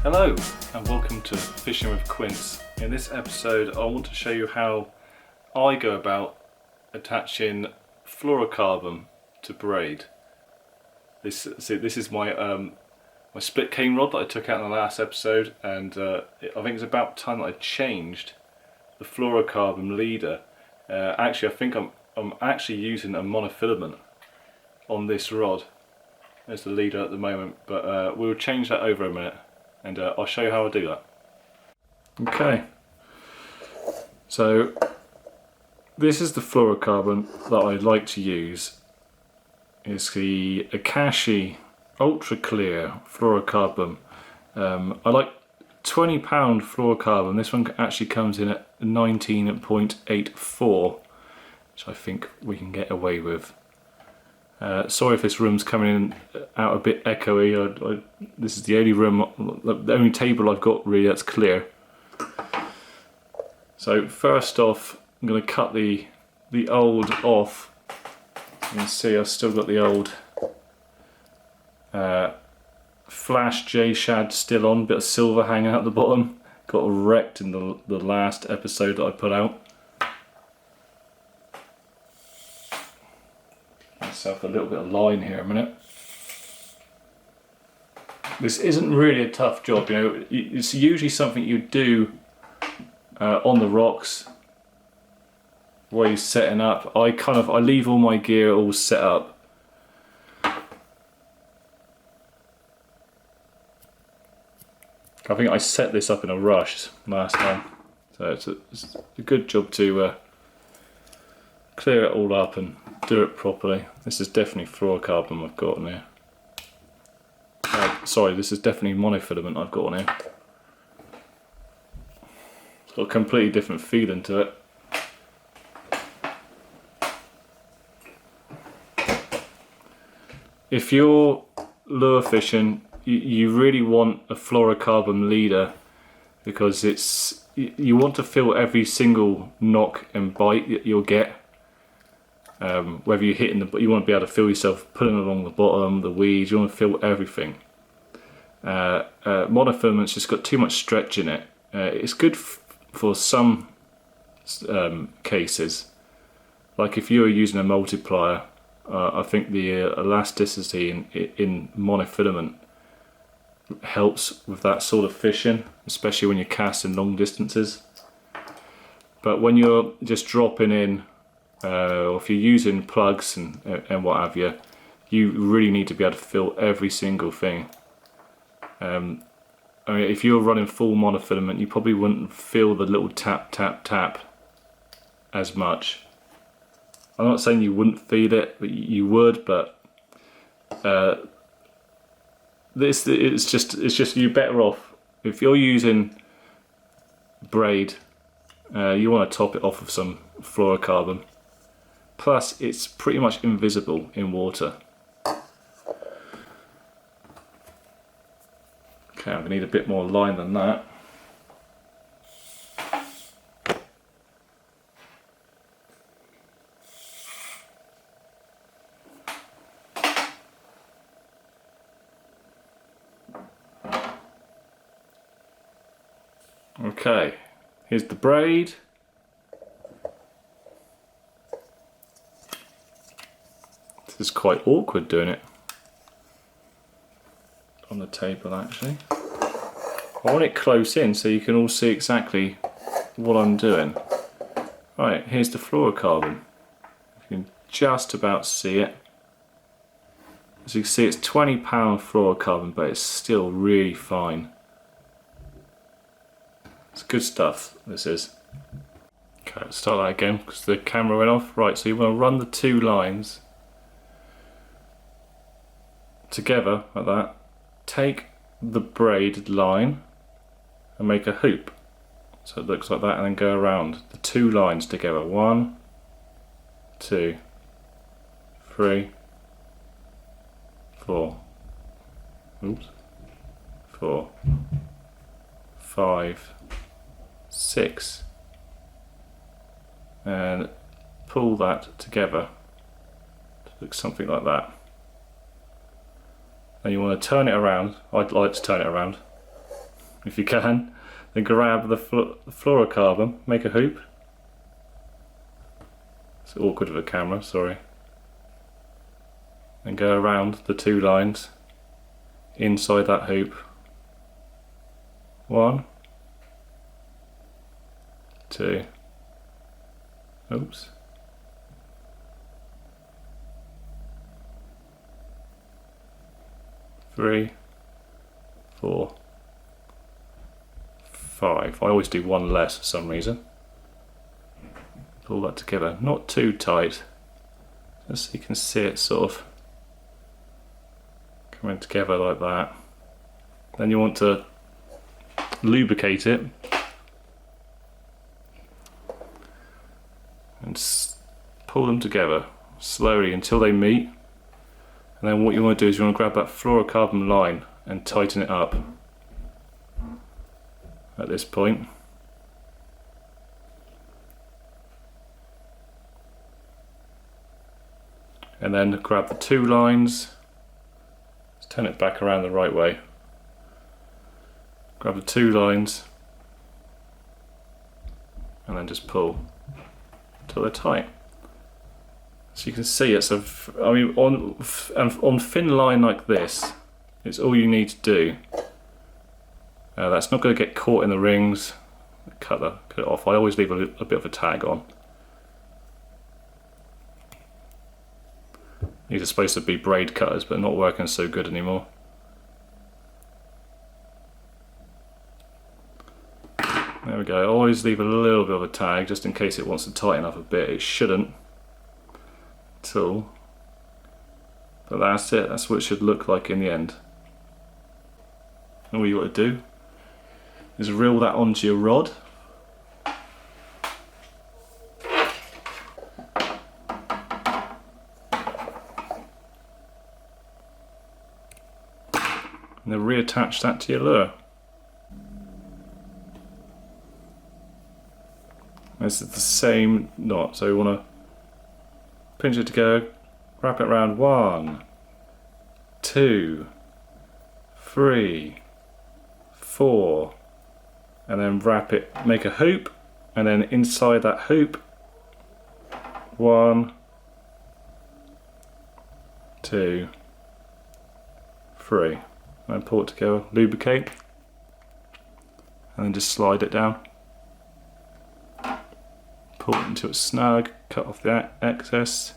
Hello and welcome to Fishing with Quince. In this episode I want to show you how I go about attaching fluorocarbon to braid. This is my my split cane rod that I took out in the last episode, and I think it's about time that I changed the fluorocarbon leader. Actually I think I'm actually using a monofilament on this rod as the leader at the moment, but we'll change that over a minute. And I'll show you how I do that. Okay, so this is the fluorocarbon that I like to use. It's the Akashi Ultra Clear fluorocarbon. I like £20 fluorocarbon. This one actually comes in at 19.84, which I think we can get away with. Sorry if this room's coming in out a bit echoey. This is the only room, the only table I've got really that's clear. So first off, I'm going to cut the old off. You can see I've still got the old flash J shad still on, bit of silver hanging out the bottom. Got wrecked in the last episode that I put out. Myself a little bit of line here a minute. This isn't really a tough job, you know. It's usually something you do on the rocks while you're setting up. I leave all my gear all set up. I think I set this up in a rush last time, so it's a good job to clear it all up and do it properly. This is definitely fluorocarbon I've got on here. Sorry, this is definitely monofilament I've got on here. It's got a completely different feeling to it. If you're lure fishing, you really want a fluorocarbon leader, because you want to feel every single knock and bite that you'll get. Whether you're hitting you want to be able to feel yourself pulling along the bottom, the weeds. You want to feel everything. Monofilament's just got too much stretch in it. It's good for some cases, like if you're using a multiplier. I think the elasticity in monofilament helps with that sort of fishing, especially when you're casting long distances. But when you're just dropping in, or if you're using plugs and what have you, you really need to be able to feel every single thing. I mean, if you're running full monofilament, you probably wouldn't feel the little tap tap tap as much. I'm not saying you wouldn't feel it, but you would. But it's just you're better off if you're using braid. You want to top it off with some fluorocarbon. Plus, it's pretty much invisible in water. Okay, I'm going to need a bit more line than that. Okay, here's the braid. This is quite awkward doing it on the table actually. I want it close in so you can all see exactly what I'm doing. Right, here's the fluorocarbon. You can just about see it. As you can see, it's £20 fluorocarbon, but it's still really fine. It's good stuff, this is. Okay, let's start that again because the camera went off. Right, so you want to run the two lines together like that. Take the braided line and make a hoop. So it looks like that, and then go around the two lines together. 1, 2, 3, 4. Oops. 4, 5, 6. And pull that together to look something like that. And you want to turn it around. I'd like to turn it around if you can. Then grab the fluorocarbon, make a hoop. It's awkward with a camera, sorry. And go around the 2 lines inside that hoop. 1, 2, oops. 3, 4, 5. I always do 1 less for some reason. Pull that together, not too tight, just so you can see it sort of coming together like that. Then you want to lubricate it and pull them together slowly until they meet. And then what you want to do is you want to grab that fluorocarbon line and tighten it up at this point. And then grab the 2 lines, let's turn it back around the right way. Grab the 2 lines and then just pull until they're tight. So you can see it's on thin line like this, it's all you need to do. That's not going to get caught in the rings. Cut it off. I always leave a bit of a tag on. These are supposed to be braid cutters, but not working so good anymore. There we go. Always leave a little bit of a tag just in case it wants to tighten up a bit. It shouldn't at all. But that's it. That's what it should look like in the end. And all you got to do is reel that onto your rod. And then reattach that to your lure. This is the same knot, so you want to pinch it together, wrap it around 1, 2, 3, 4, and then wrap it, make a hoop, and then inside that hoop, 1, 2, 3. And pull it together, lubricate, and then just slide it down. Pull it until it's snug, cut off the excess.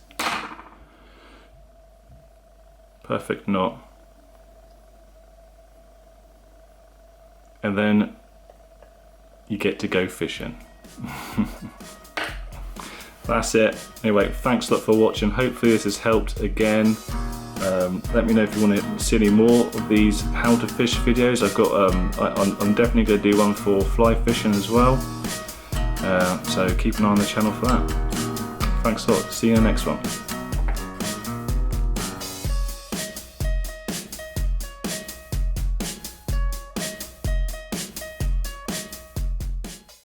Perfect knot. And then you get to go fishing. That's it. Anyway, thanks a lot for watching. Hopefully this has helped again. Let me know if you want to see any more of these how to fish videos. I've got I'm definitely going to do one for fly fishing as well. So keep an eye on the channel for that. Thanks a lot. See you in the next one.